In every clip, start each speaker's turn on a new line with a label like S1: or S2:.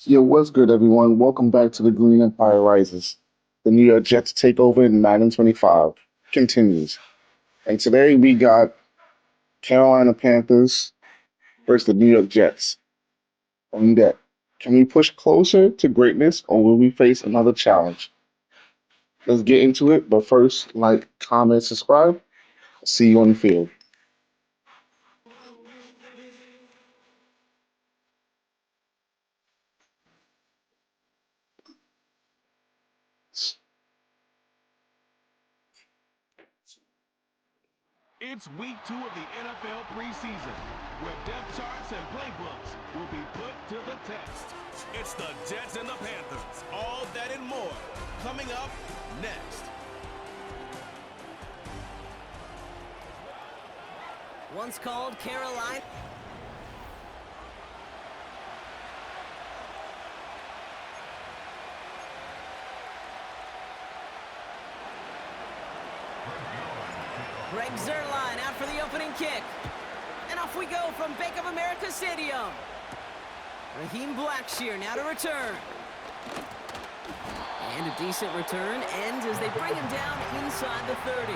S1: Yo, what's good, everyone? Welcome back to the Green Empire Rises. The New York Jets takeover in Madden 25 continues. And today we got Carolina Panthers versus the New York Jets. On deck. Can we push closer to greatness or will we face another challenge? Let's get into it, but first, like, comment, subscribe. See you on the field.
S2: It's week 2 of the NFL preseason, where depth charts and playbooks will be put to the test. It's the Jets and the Panthers, all that and more, coming up next.
S3: Once called Carolina. Greg Zerline out for the opening kick. And off we go from Bank of America Stadium. Raheem Blackshear now to return. And a decent return ends as they bring him down inside the 30.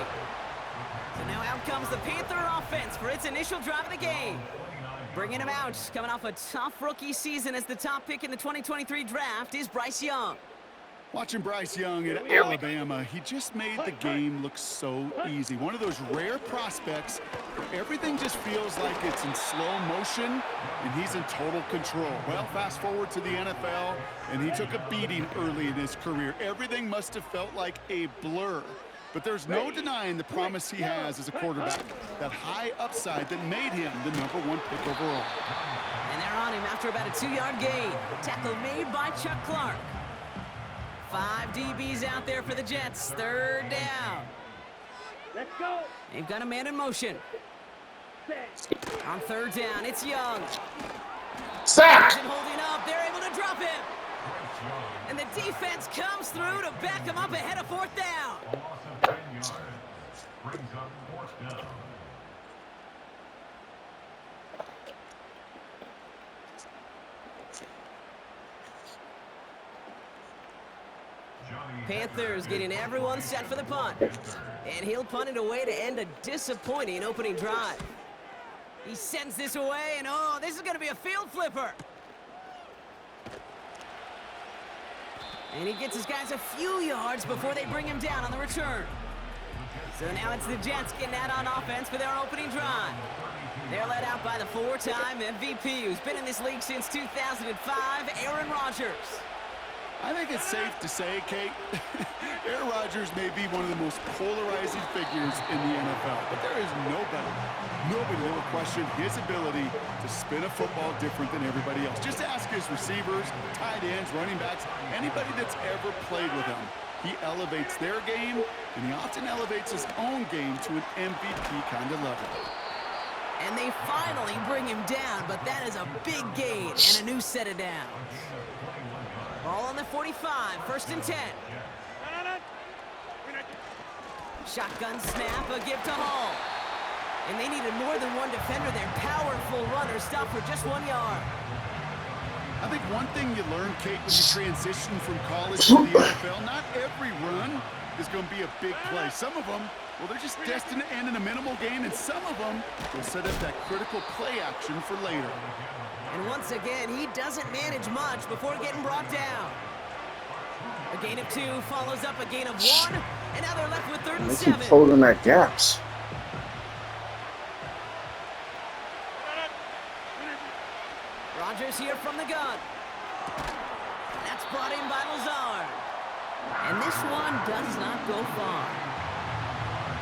S3: So now out comes the Panther offense for its initial drive of the game. Bringing him out, coming off a tough rookie season as the top pick in the 2023 draft is Bryce Young.
S4: Watching Bryce Young at Alabama, he just made the game look so easy. One of those rare prospects where everything just feels like it's in slow motion and he's in total control. Well, fast forward to the NFL, and he took a beating early in his career. Everything must have felt like a blur. But there's no denying the promise he has as a quarterback. That high upside that made him the #1 pick overall.
S3: And they're on him after about a 2-yard gain. Tackle made by Chuck Clark. 5 DBs out there for the Jets. Third down. Let's go. They've got a man in motion. On third down, it's Young.
S1: Sack!
S3: Isn't holding up. They're able to drop him. And the defense comes through to back him up ahead of fourth down. Panthers getting everyone set for the punt. And he'll punt it away to end a disappointing opening drive. He sends this away, and oh, this is going to be a field flipper. And he gets his guys a few yards before they bring him down on the return. So now it's the Jets getting out on offense for their opening drive. They're led out by the 4-time MVP who's been in this league since 2005, Aaron Rodgers.
S4: I think it's safe to say, Kate, Aaron Rodgers may be one of the most polarizing figures in the NFL, but there is nobody that will question his ability to spin a football different than everybody else. Just ask his receivers, tight ends, running backs, anybody that's ever played with him. He elevates their game, and he often elevates his own game to an MVP kind of level.
S3: And they finally bring him down, but that is a big gain and a new set of downs. Ball on the 45, 1st and 10. Shotgun snap, a give to Hall. And they needed more than one defender. Their powerful runner stopped for just 1 yard.
S4: I think one thing you learn, Kate, when you transition from college to the NFL, not every run is going to be a big play. Some of them, well, they're just destined to end in a minimal gain, and some of them will set up that critical play action for later.
S3: And once again, he doesn't manage much before getting brought down. A gain of 2 follows up a gain of 1, and now they're left with 3rd and
S1: They keep
S3: 7.
S1: closing that gaps.
S3: Rodgers here from the gun. That's brought in by Lazard. And this one does not go far.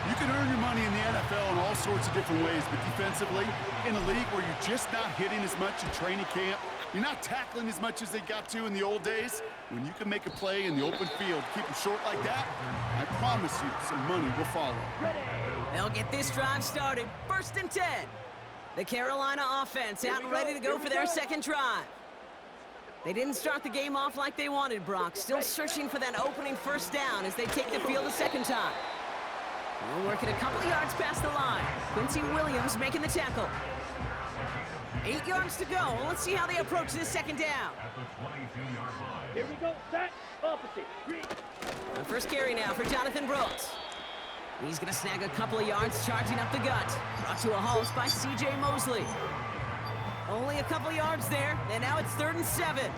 S4: You can earn your money in the NFL in all sorts of different ways, but defensively, in a league where you're just not hitting as much in training camp, you're not tackling as much as they got to in the old days, when you can make a play in the open field, keep them short like that, I promise you some money will follow.
S3: They'll get this drive started. 1st and 10. The Carolina offense out and ready to go for their second drive. They didn't start the game off like they wanted, Brock. Still searching for that opening 1st down as they take the field a second time. We're working a couple yards past the line. Quincy Williams making the tackle. 8 yards to go. Let's see how they approach this second down.
S5: Here we go. Set. Opposite. Green.
S3: The first carry now for Jonathan Brooks. He's going to snag a couple of yards charging up the gut. Brought to a halt by C.J. Mosley. Only a couple of yards there, and now it's 3rd and 7.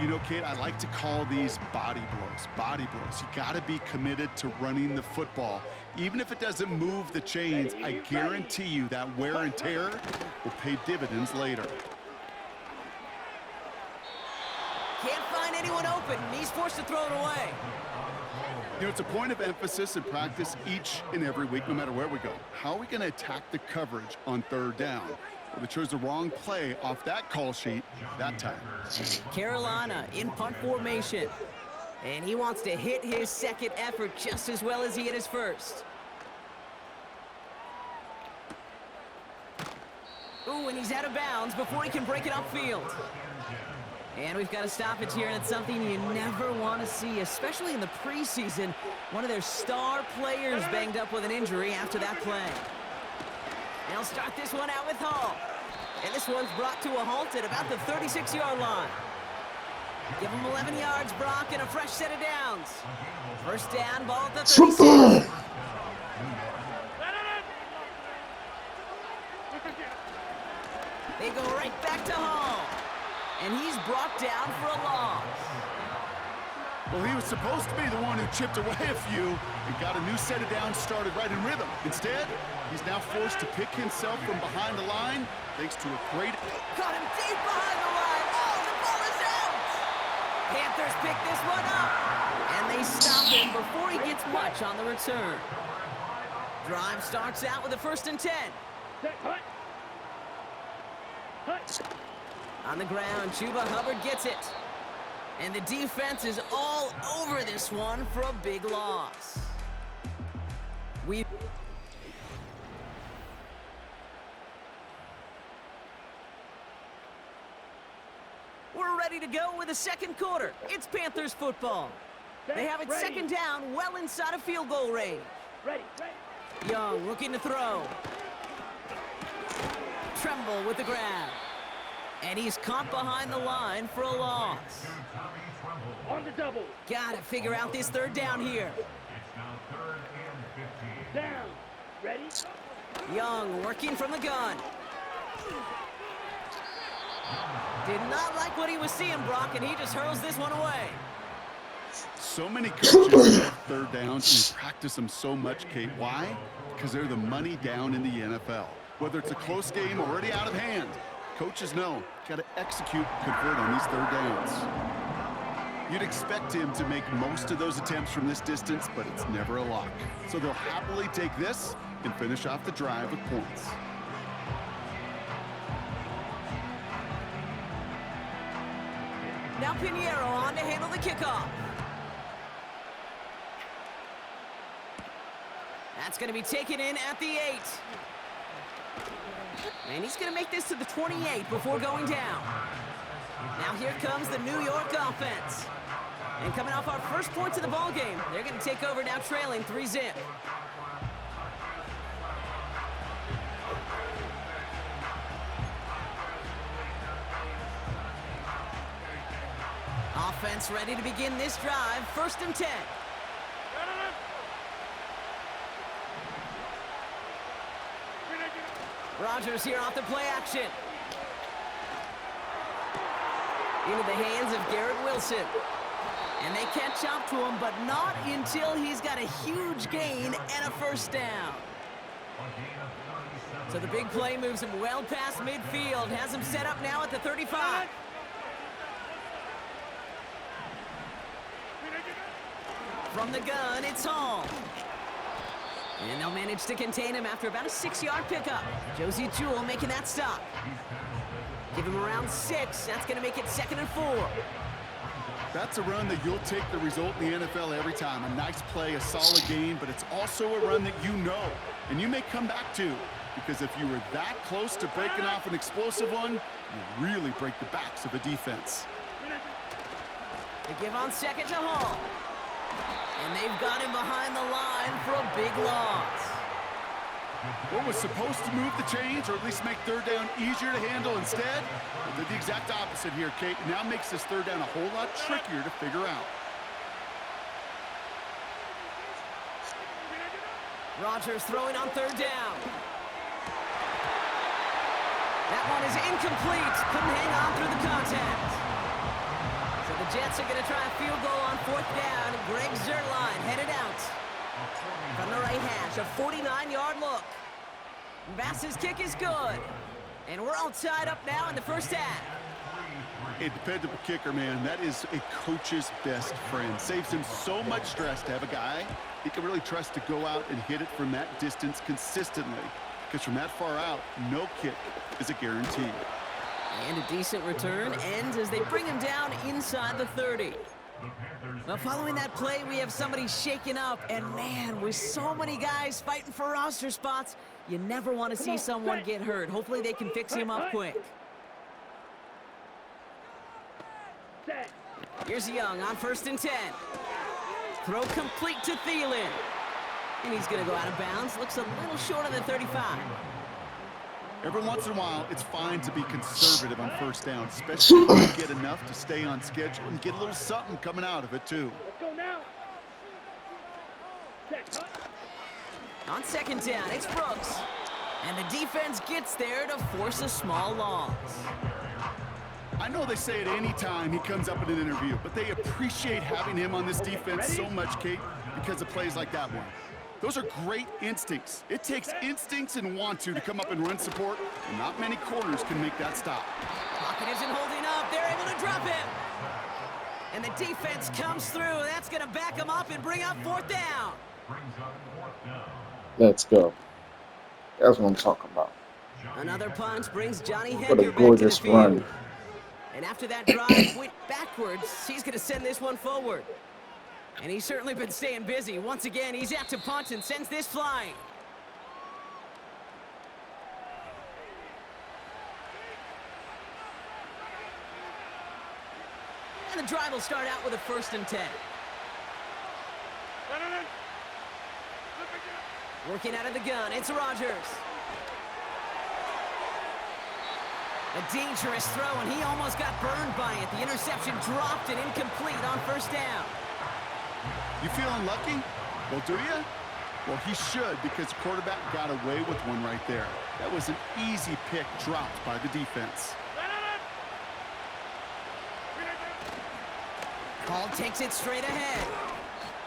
S4: You know, Kate, I like to call these body blows. Body blows. You got to be committed to running the football. Even if it doesn't move the chains, I guarantee you that wear and tear will pay dividends later.
S3: Can't find anyone open. He's forced to throw it away.
S4: You know, it's a point of emphasis in practice each and every week, no matter where we go. How are we going to attack the coverage on 3rd down? Well, they chose the wrong play off that call sheet that time.
S3: Carolina in punt formation. And he wants to hit his second effort just as well as he hit his first. Ooh, and he's out of bounds before he can break it upfield. And we've got a stoppage here, and it's something you never want to see, especially in the preseason. One of their star players banged up with an injury after that play. They'll start this one out with Hall. And this one's brought to a halt at about the 36-yard line. Give him 11 yards, Brock, and a fresh set of downs. First down, ball at the 36. They go right back to Hall. And he's brought down for a loss.
S4: Well, he was supposed to be the one who chipped away a few and got a new set of downs started right in rhythm. Instead, he's now forced to pick himself from behind the line thanks to a great...
S3: Caught him deep behind the line. Oh, the ball is out. Panthers pick this one up. And they stop him before he gets much on the return. Drive starts out with a 1st and 10.
S5: Set. Hut. Hut.
S3: On the ground, Chuba Hubbard gets it. And the defense is all over this one for a big loss. We're ready to go with the second quarter. It's Panthers football. They have it second down, well inside of field goal range.
S5: Ready.
S3: Young looking to throw. Tremble with the grab. And he's caught behind the line for a loss.
S5: On the double.
S3: Gotta figure out this 3rd down here.
S5: Down. Ready.
S3: Young working from the gun. Did not like what he was seeing, Brock, and he just hurls this one away.
S4: So many coaches have 3rd downs and practice them so much, Kate. Why? Because they're the money down in the NFL. Whether it's a close game already out of hand, coaches know, got to execute, convert on these 3rd downs. You'd expect him to make most of those attempts from this distance, but it's never a lock. So they'll happily take this and finish off the drive with points.
S3: Now Pinheiro on to handle the kickoff. That's going to be taken in at the 8. And he's going to make this to the 28 before going down. Now here comes the New York offense. And coming off our first points of the ball game, they're going to take over now trailing 3-zip. Offense ready to begin this drive. 1st and 10. Rodgers here off the play action. Into the hands of Garrett Wilson. And they catch up to him, but not until he's got a huge gain and a 1st down. So the big play moves him well past midfield. Has him set up now at the 35. From the gun, it's Hall. And they'll manage to contain him after about a 6-yard pickup. Josie Jewell making that stop. Give him around 6. That's going to make it 2nd and 4.
S4: That's a run that you'll take the result in the NFL every time. A nice play, a solid game, but it's also a run that you know and you may come back to, because if you were that close to breaking off an explosive one, you really break the backs of a defense.
S3: They give on 2nd to Hall. And they've got him behind the line for a big loss.
S4: What was supposed to move the chains, or at least make third down easier to handle instead, did the exact opposite here, Kate. Now makes this third down a whole lot trickier to figure out.
S3: Rodgers throwing on third down. That one is incomplete. Couldn't hang on through the contact. So the Jets are going to try a field goal on fourth down. Greg Zuerlein headed out from the right hash. A 49-yard look. Bass's kick is good. And we're all tied up now in the first half.
S4: A dependable kicker, man. That is a coach's best friend. Saves him so much stress to have a guy he can really trust to go out and hit it from that distance consistently. Because from that far out, no kick is a guarantee.
S3: And a decent return ends as they bring him down inside the 30. Well, following that play, we have somebody shaken up. And man, with so many guys fighting for roster spots, you never want to see someone get hurt. Hopefully they can fix him up quick. Here's Young on 1st and 10. Throw complete to Thielen. And he's going to go out of bounds. Looks a little short of the 35.
S4: Every once in a while, it's fine to be conservative on first down, especially when you get enough to stay on schedule and get a little something coming out of it, too.
S5: Let's go now.
S3: On 2nd down, it's Brooks. And the defense gets there to force a small loss.
S4: I know they say it any time he comes up in an interview, but they appreciate having him on this defense so much, Kate, because of plays like that one. Those are great instincts. It takes instincts and want to come up and run support, and not many corners can make that stop.
S3: Pocket isn't holding up. They're able to drop him. And the defense comes through. That's going to back him up and bring up 4th down.
S1: Let's go. That's what I'm talking about.
S3: Another punt brings Johnny
S1: What a
S3: Hedger back to the
S1: gorgeous
S3: field.
S1: run.
S3: And after that drive went backwards, he's going to send this one forward. And he's certainly been staying busy. Once again, he's out to punt and sends this flying. And the drive will start out with a 1st and 10. Working out of the gun, it's Rodgers. A dangerous throw, and he almost got burned by it. The interception dropped and incomplete on 1st down.
S4: You feeling lucky? Well, do you? Well, he should, because the quarterback got away with one right there. That was an easy pick dropped by the defense.
S3: Hall takes it straight ahead.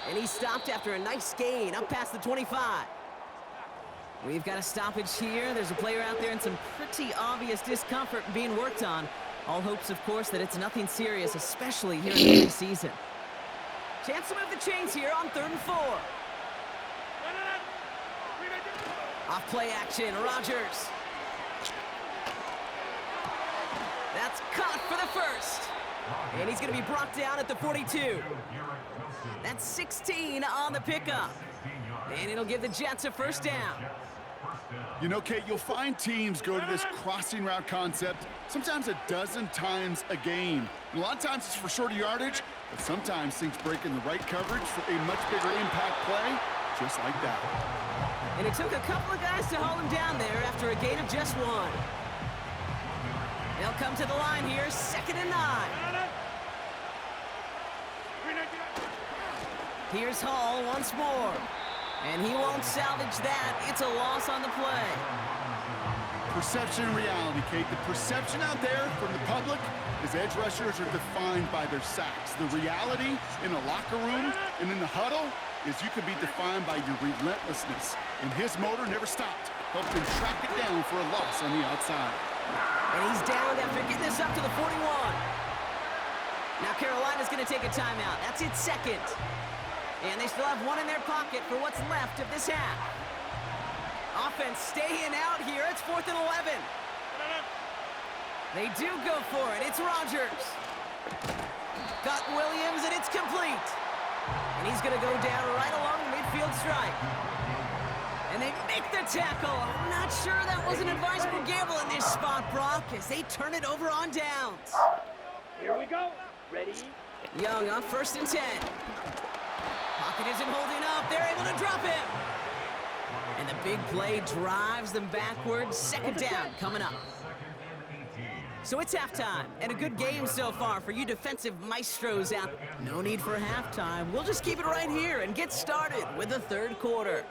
S3: And he stopped after a nice gain up past the 25. We've got a stoppage here. There's a player out there in some pretty obvious discomfort being worked on. All hopes, of course, that it's nothing serious, especially here in the preseason. Chance to move the chains here on 3rd and 4. Off play action, Rodgers. That's caught for the 1st. And he's going to be brought down at the 42. That's 16 on the pickup. And it'll give the Jets a 1st down.
S4: You know, Kate, you'll find teams go to this crossing route concept sometimes a dozen times a game. And a lot of times it's for shorter yardage, but sometimes things break in the right coverage for a much bigger impact play, just like that.
S3: And it took a couple of guys to hold him down there after a gain of just 1. They'll come to the line here, 2nd and 9. Here's Hall once more. And he won't salvage that. It's a loss on the play.
S4: Perception and reality, Kate. The perception out there from the public is edge rushers are defined by their sacks. The reality in the locker room and in the huddle is you can be defined by your relentlessness. And his motor never stopped. Helped him track it down for a loss on the outside.
S3: And he's down after getting this up to the 41. Now Carolina's going to take a timeout. That's its 2nd. And they still have 1 in their pocket for what's left of this half. Offense staying out here. It's 4th and 11. They do go for it. It's Rodgers. Got Williams, and it's complete. And he's going to go down right along the midfield stripe. And they make the tackle. I'm not sure that was an advisable gamble in this spot, Brock, as they turn it over on downs.
S5: Here we go. Ready?
S3: Young on 1st and 10. Pocket isn't holding up. They're able to drop him. And the big play drives them backwards. Second down coming up. So it's halftime, and a good game so far for you defensive maestros out. No need for halftime. We'll just keep it right here and get started with the third quarter.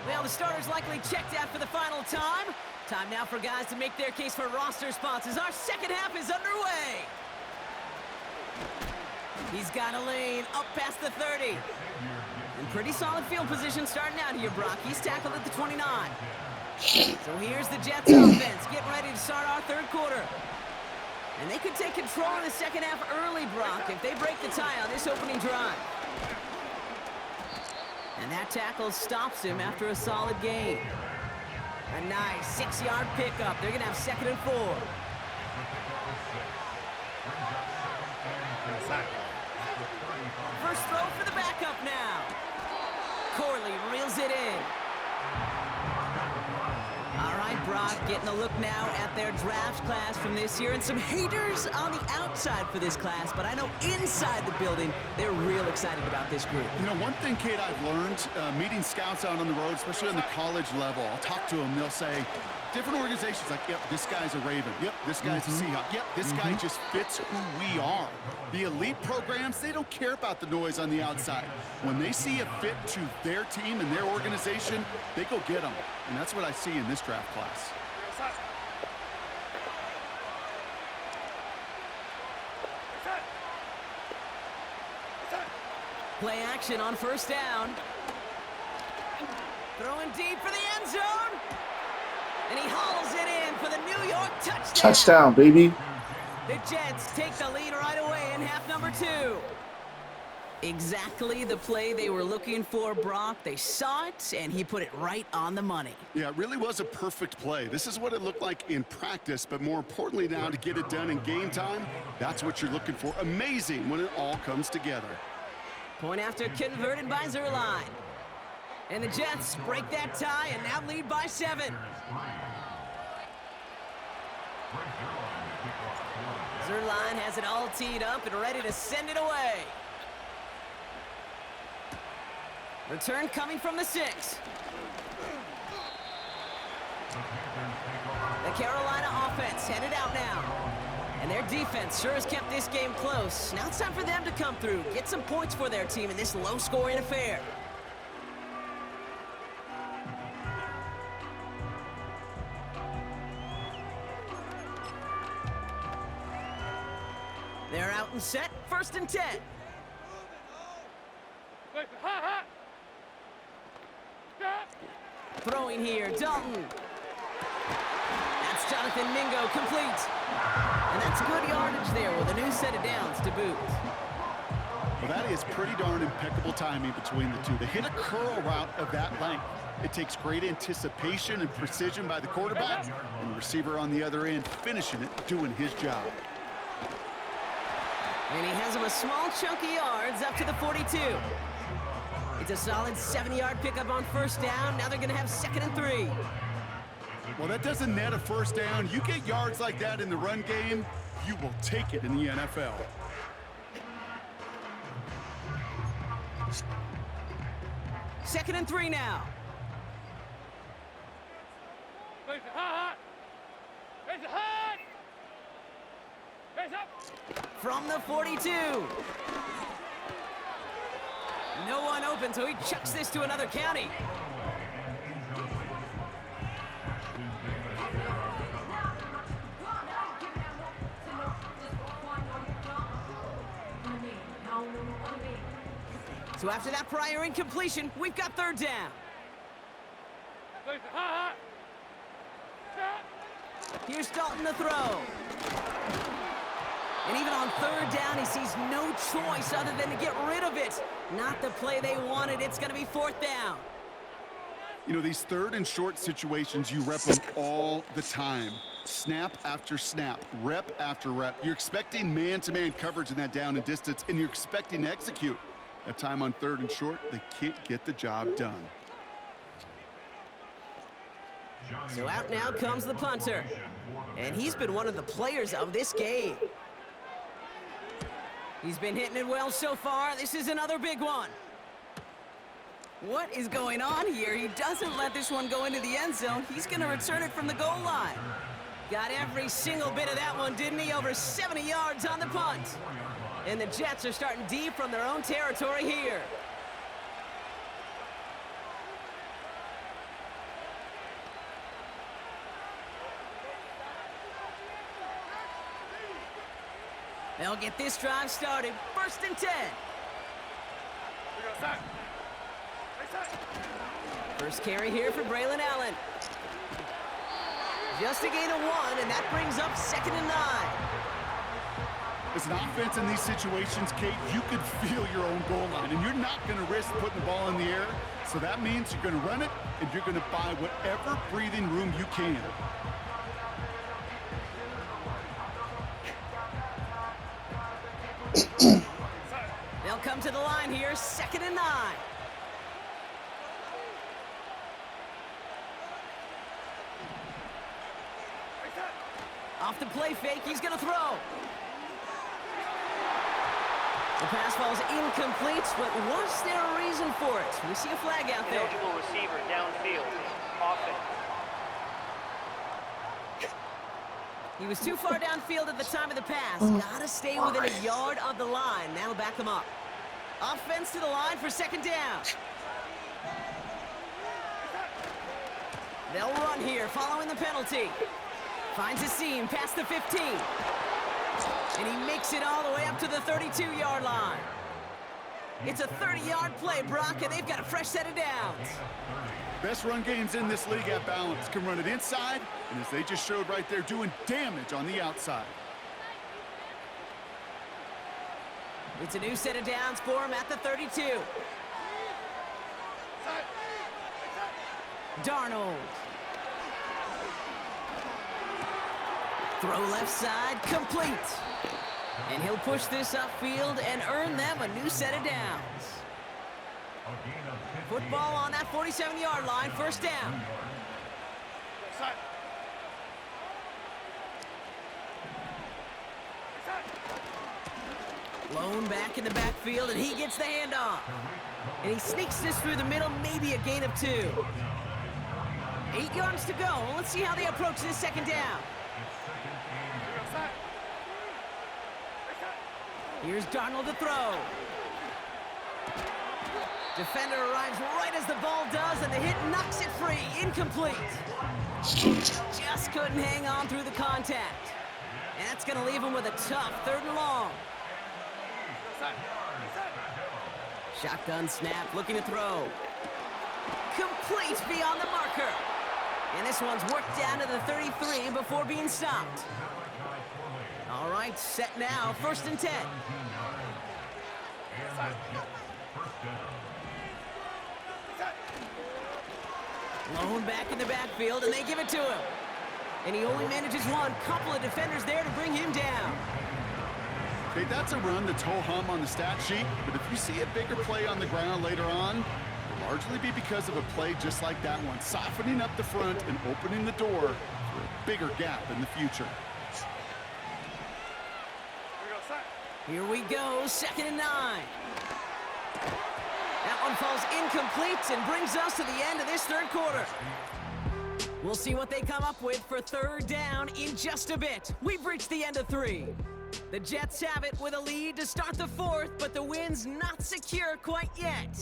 S3: Well, the starter's likely checked out for the final time. Time now for guys to make their case for roster spots as our second half is underway. He's got a lane up past the 30. In pretty solid field position starting out here, Brock. He's tackled at the 29. So here's the Jets offense getting ready to start our third quarter. And they could take control in the second half early, Brock, if they break the tie on this opening drive. And that tackle stops him after a solid gain. A nice 6-yard pickup. They're going to have 2nd and 4. First throw for the backup now. Corley reels it in. All right, Brock, getting a look now at their draft class from this year. And some haters on the outside for this class, but I know inside the building, they're real excited about this group.
S4: You know, one thing, Kate, I've learned, meeting scouts out on the road, especially on the college level, I'll talk to them, they'll say, different organizations like, yep, this guy's a Raven. Yep, this guy's a Seahawk. Yep, this guy just fits who we are. The elite programs, they don't care about the noise on the outside. When they see a fit to their team and their organization, they go get them. And that's what I see in this draft class.
S3: Play action on first down. Throwing deep for the end zone. And he hauls it in for the New York touchdown.
S1: Touchdown, baby.
S3: The Jets take the lead right away in half number 2. Exactly the play they were looking for, Brock. They saw it, and he put it right on the money.
S4: Yeah, it really was a perfect play. This is what it looked like in practice, but more importantly now to get it done in game time, that's what you're looking for. Amazing when it all comes together.
S3: Point after converted by Zerline. And the Jets break that tie and now lead by 7. Zerline has it all teed up and ready to send it away. Return coming from the 6. The Carolina offense headed out now. And their defense sure has kept this game close. Now it's time for them to come through, get some points for their team in this low-scoring affair. They're out and set, 1st and 10. Throwing here, Dalton. That's Jonathan Mingo complete. And that's good yardage there with a new set of downs to boot.
S4: Well, that is pretty darn impeccable timing between the two. They hit a curl route of that length. It takes great anticipation and precision by the quarterback, and the receiver on the other end finishing it, doing his job.
S3: And he has him a small chunk of yards up to the 42. It's a solid 70-yard pickup on first down. Now they're going to have 2nd and 3.
S4: Well, that doesn't net a first down. You get yards like that in the run game, you will take it in the NFL.
S3: Second and 3 now. From the 42. No one open, so he chucks this to another county. So after that prior incompletion, we've got 3rd down. Here's Dalton to throw. And even on 3rd down, he sees no choice other than to get rid of it. Not the play they wanted. It's going to be 4th down.
S4: You know, these 3rd and short situations, you rep them all the time. Snap after snap, rep after rep. You're expecting man-to-man coverage in that down and distance, and you're expecting to execute. That time on 3rd and short, they can't get the job done.
S3: So out now comes the punter. And he's been one of the players of this game. He's been hitting it well so far. This is another big one. What is going on here? He doesn't let this one go into the end zone. He's going to return it from the goal line. Got every single bit of that one, didn't he? Over 70 yards on the punt. And the Jets are starting deep from their own territory here. They'll get this drive started. 1st and 10. First carry here for Braylon Allen. Just a gain of 1, and that brings up 2nd and 9.
S4: As an offense in these situations, Kate, you could feel your own goal line, and you're not going to risk putting the ball in the air. So that means you're going to run it, and you're going to buy whatever breathing room you can.
S3: They'll come to the line here, 2nd and 9. Off the play fake, he's going to throw. The pass falls incomplete, but was there a reason for it? We see a flag out there.
S5: Eligible receiver downfield. Offense.
S3: He was too far downfield at the time of the pass. Gotta stay within a yard of the line. That'll back him up. Offense to the line for 2nd down. They'll run here following the penalty. Finds a seam past the 15. And he makes it all the way up to the 32-yard line. It's a 30-yard play, Brock, and they've got a fresh set of downs.
S4: Best run games in this league at balance. Can run it inside, and as they just showed right there, doing damage on the outside.
S3: It's a new set of downs for him at the 32. Darnold. Throw left side, complete. And he'll push this upfield and earn them a new set of downs. Football on that 47-yard line, 1st down. Lone back in the backfield, and he gets the handoff. And he sneaks this through the middle, maybe a gain of 2. 8 yards to go. Let's see how they approach this 2nd down. Here's Darnold to throw. Defender arrives right as the ball does, and the hit knocks it free. Incomplete. Just couldn't hang on through the contact. And that's going to leave him with a tough 3rd and long. Shotgun snap, looking to throw. Complete beyond the marker. And this one's worked down to the 33 before being stopped. All right, set now, 1st and 10. Lone back in the backfield, and they give it to him. And he only manages one. Couple of defenders there to bring him down.
S4: Okay, that's a run that's ho-hum on the stat sheet, but if you see a bigger play on the ground later on, it'll largely be because of a play just like that one, softening up the front and opening the door for a bigger gap in the future.
S3: Here we go, 2nd and 9. That one falls incomplete and brings us to the end of this 3rd quarter. We'll see what they come up with for 3rd down in just a bit. We've reached the end of 3. The Jets have it with a lead to start the 4th, but the win's not secure quite yet.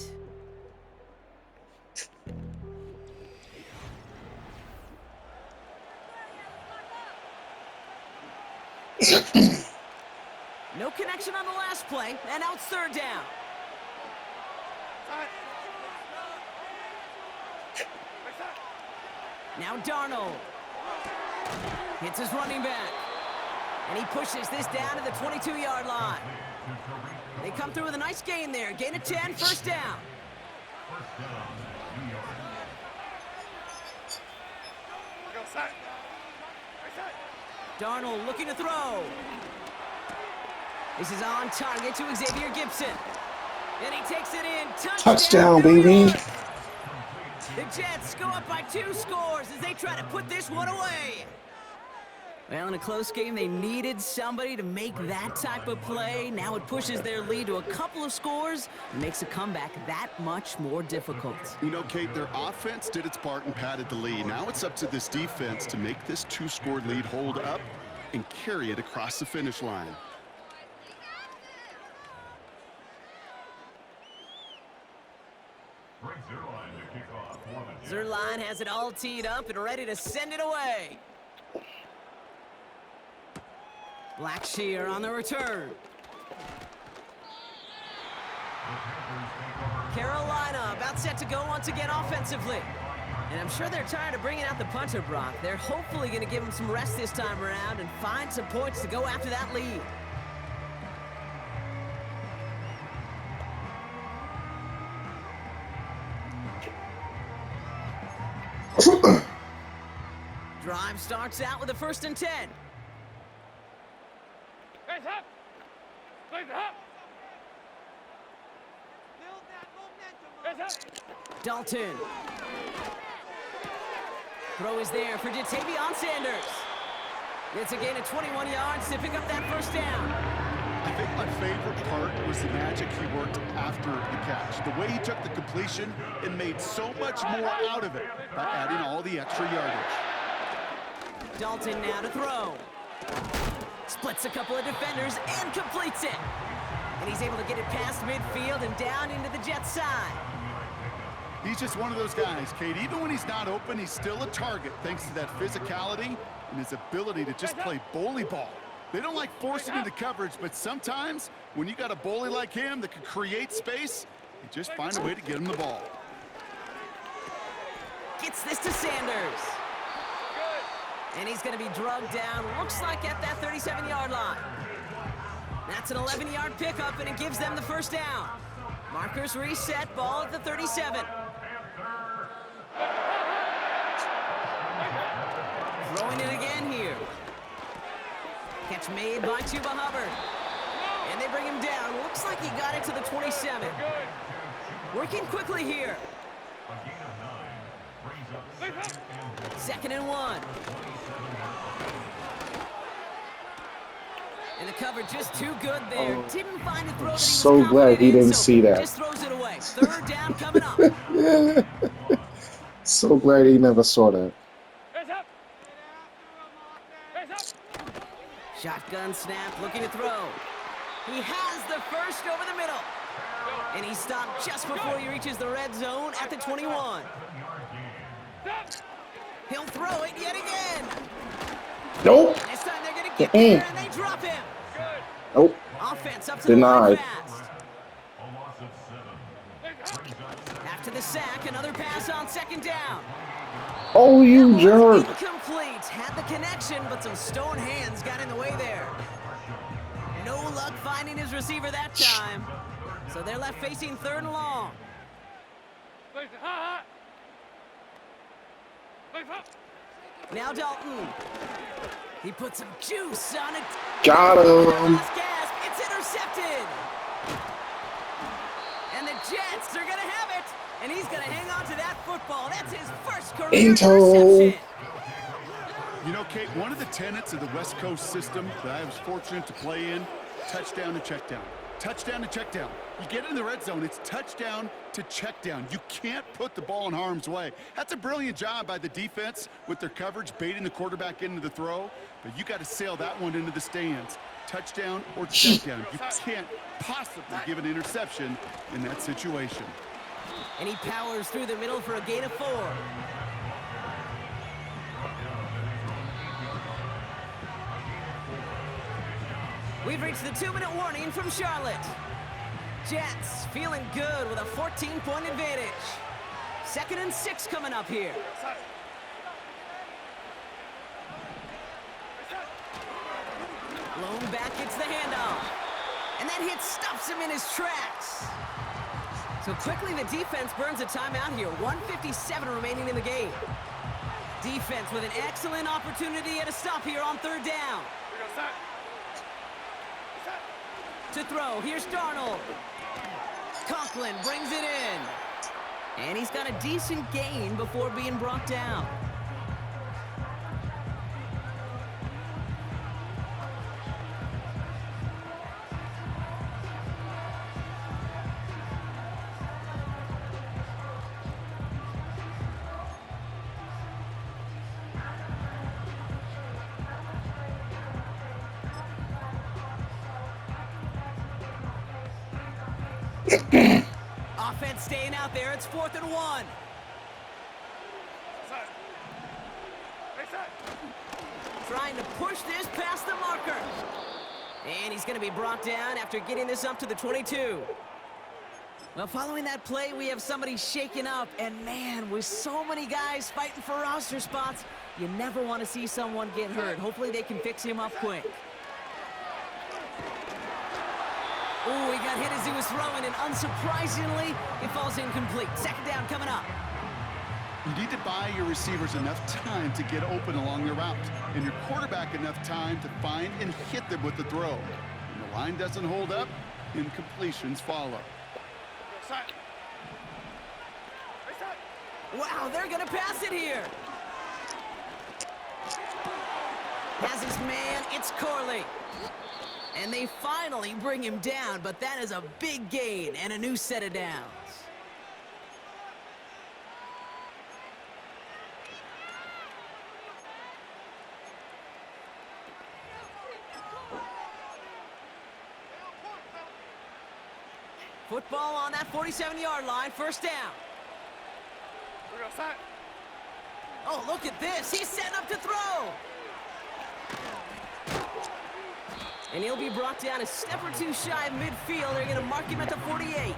S3: No connection on the last play, and now it's 3rd down. Now Darnold hits his running back, and he pushes this down to the 22-yard line. They come through with a nice gain there. Gain of 10, 1st down. Darnold looking to throw. This is on target to Xavier Gibson. And he takes it in.
S1: Touchdown, baby.
S3: The Jets go up by 2 scores as they try to put this one away. Well, in a close game, they needed somebody to make that type of play. Now it pushes their lead to a couple of scores and makes a comeback that much more difficult.
S4: You know, Kate, their offense did its part and padded the lead. Now it's up to this defense to make this 2-score lead hold up and carry it across the finish line.
S3: Zerline has it all teed up and ready to send it away. Blackshear on the return. Carolina about set to go once again offensively. And I'm sure they're tired of bringing out the punter, Brock. They're hopefully going to give him some rest this time around and find some points to go after that lead. Drive starts out with a 1st and 10.
S5: Guys up! Guys up! Guys up!
S3: Dalton. Throw is there for Jatavion Sanders. It's a gain of 21 yards to pick up that 1st down.
S4: I think my favorite part was the magic he worked after the catch. The way he took the completion and made so much more out of it by adding all the extra yardage.
S3: Dalton now to throw. Splits a couple of defenders and completes it. And he's able to get it past midfield and down into the Jets' side.
S4: He's just one of those guys, Kate. Even when he's not open, he's still a target thanks to that physicality and his ability to just play bully ball. They don't like forcing into coverage, but sometimes when you got a bully like him that can create space, you just find a way to get him the ball.
S3: Gets this to Sanders. And he's going to be drugged down, looks like at that 37-yard line. That's an 11-yard pickup, and it gives them the 1st down. Markers reset, ball at the 37. Throwing it again here. Catch made by Chuba Hubbard. And they bring him down. Looks like he got it to the 27. Working quickly here. 2nd and 1. And the cover just too good there. Didn't find a throw that he was
S1: So glad he didn't see that.
S3: Just throws it away. 3rd down coming up.
S1: So glad he never saw that.
S5: Guys up! Guys up!
S3: Shotgun snap, looking to throw. He has the 1st over the middle. And he stopped just before he reaches the red zone at the 21. He'll throw it yet again.
S1: Nope.
S3: This time they're going to get there and they drop him.
S1: Nope.
S3: Offense up to
S1: Denied.
S3: the line fast. After the sack, another pass on 2nd down.
S1: Oh, you jerk.
S3: Incomplete. Had the connection, but some stone hands got in the way there. No luck finding his receiver that time. So they're left facing 3rd and long. Now Dalton. He put some juice on it.
S1: Got him.
S3: Last gasp. It's intercepted. And the Jets are going to have it. And he's going to hang on to that football. That's his 1st career interception.
S4: You know, Kate, one of the tenets of the West Coast system that I was fortunate to play in, touchdown to check down. Touchdown to check down. You get in the red zone, it's touchdown to check down. You can't put the ball in harm's way. That's a brilliant job by the defense with their coverage, baiting the quarterback into the throw. But you got to sail that one into the stands. Touchdown or check down. You can't possibly give an interception in that situation.
S3: And he powers through the middle for a gain of 4. We've reached the 2-minute warning from Charlotte. Jets feeling good with a 14-point advantage. 2nd and 6 coming up here. Lone back gets the handoff. And that hit stops him in his tracks. So quickly the defense burns a timeout here. 1:57 remaining in the game. Defense with an excellent opportunity at a stop here on 3rd down. To throw, here's Darnold. Conklin brings it in. And he's got a decent gain before being brought down. Offense staying out there. It's 4th and 1. Trying to push this past the marker. And he's going to be brought down after getting this up to the 22. Well, following that play, we have somebody shaken up. And man, with so many guys fighting for roster spots, you never want to see someone get hurt. Hopefully they can fix him up quick. Oh, he got hit as he was throwing, and unsurprisingly, it falls incomplete. 2nd down coming up.
S4: You need to buy your receivers enough time to get open along the route, and your quarterback enough time to find and hit them with the throw. When the line doesn't hold up, incompletions follow.
S3: Wow, they're going to pass it here. Has his man, it's Corley. And they finally bring him down, but that is a big gain and a new set of downs. Football on that 47-yard line, 1st down. Oh, look at this. He's set up to throw. And he'll be brought down a step or two shy of midfield. They're going to mark him at the 48.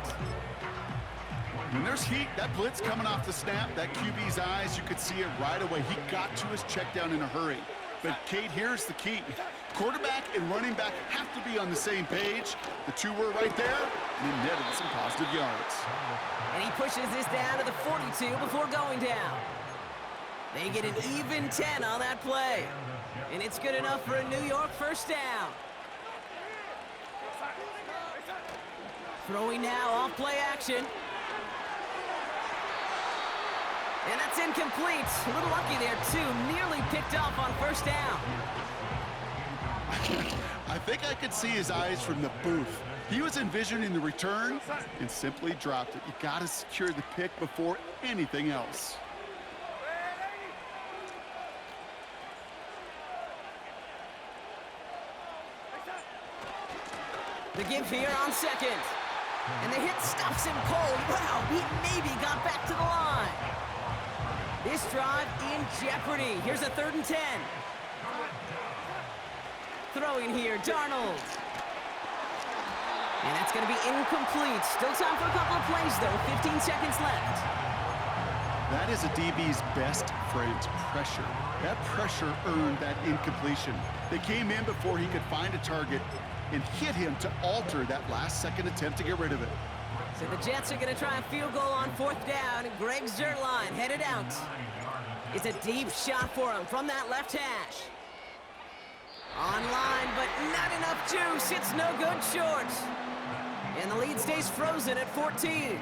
S4: When there's heat, that blitz coming off the snap, that QB's eyes, you could see it right away. He got to his check down in a hurry. But, Kate, here's the key. Quarterback and running back have to be on the same page. The two were right there, and he netted some positive yards.
S3: And he pushes this down to the 42 before going down. They get an even 10 on that play. And it's good enough for a New York 1st down. Throwing now off play action. And that's incomplete. A little lucky there, too. Nearly picked off on 1st down.
S4: I think I could see his eyes from the booth. He was envisioning the return and simply dropped it. You got to secure the pick before anything else.
S3: The give here on 2nd. And the hit stops him cold. Wow, he maybe got back to the line. This drive in jeopardy. Here's a 3rd and 10. Throwing here, Darnold. And that's going to be incomplete. Still time for a couple of plays, though. 15 seconds left.
S4: That is a DB's best friend, pressure. That pressure earned that incompletion. They came in before he could find a target and hit him to alter that last-second attempt to get rid of it.
S3: So the Jets are going to try a field goal on 4th down, and Greg Zerline headed out. It's a deep shot for him from that left hash. Online, but not enough juice. It's no good short. And the lead stays frozen at 14.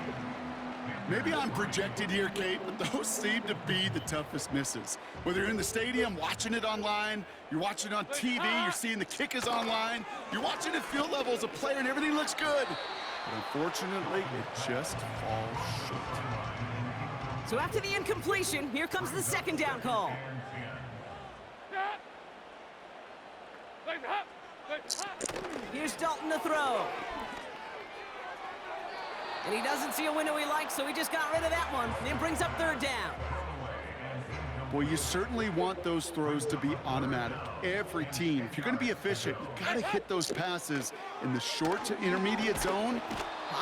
S4: Maybe I'm projected here, Kate, but those seem to be the toughest misses. Whether you're in the stadium, watching it online, you're watching it on TV, you're seeing the kick is online, you're watching at field level as a player and everything looks good. But unfortunately, it just falls short.
S3: So after the incompletion, here comes the 2nd down call. Here's Dalton to throw. And he doesn't see a window he likes, so he just got rid of that one. And it brings up 3rd down.
S4: Well, you certainly want those throws to be automatic. Every team, if you're going to be efficient, you got to hit those passes in the short to intermediate zone.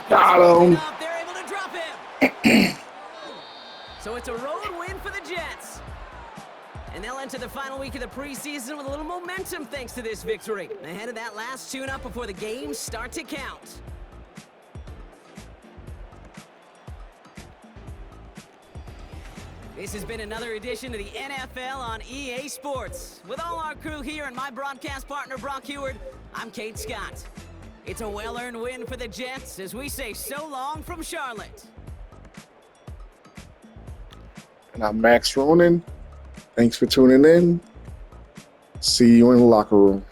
S1: Got him.
S3: They're able to drop him. So it's a road win for the Jets. And they'll enter the final week of the preseason with a little momentum thanks to this victory. Ahead of that last tune-up before the games start to count. This has been another edition of the NFL on EA Sports. With all our crew here and my broadcast partner, Brock Heward, I'm Kate Scott. It's a well-earned win for the Jets as we say so long from Charlotte.
S1: And I'm Max Ronan. Thanks for tuning in. See you in the locker room.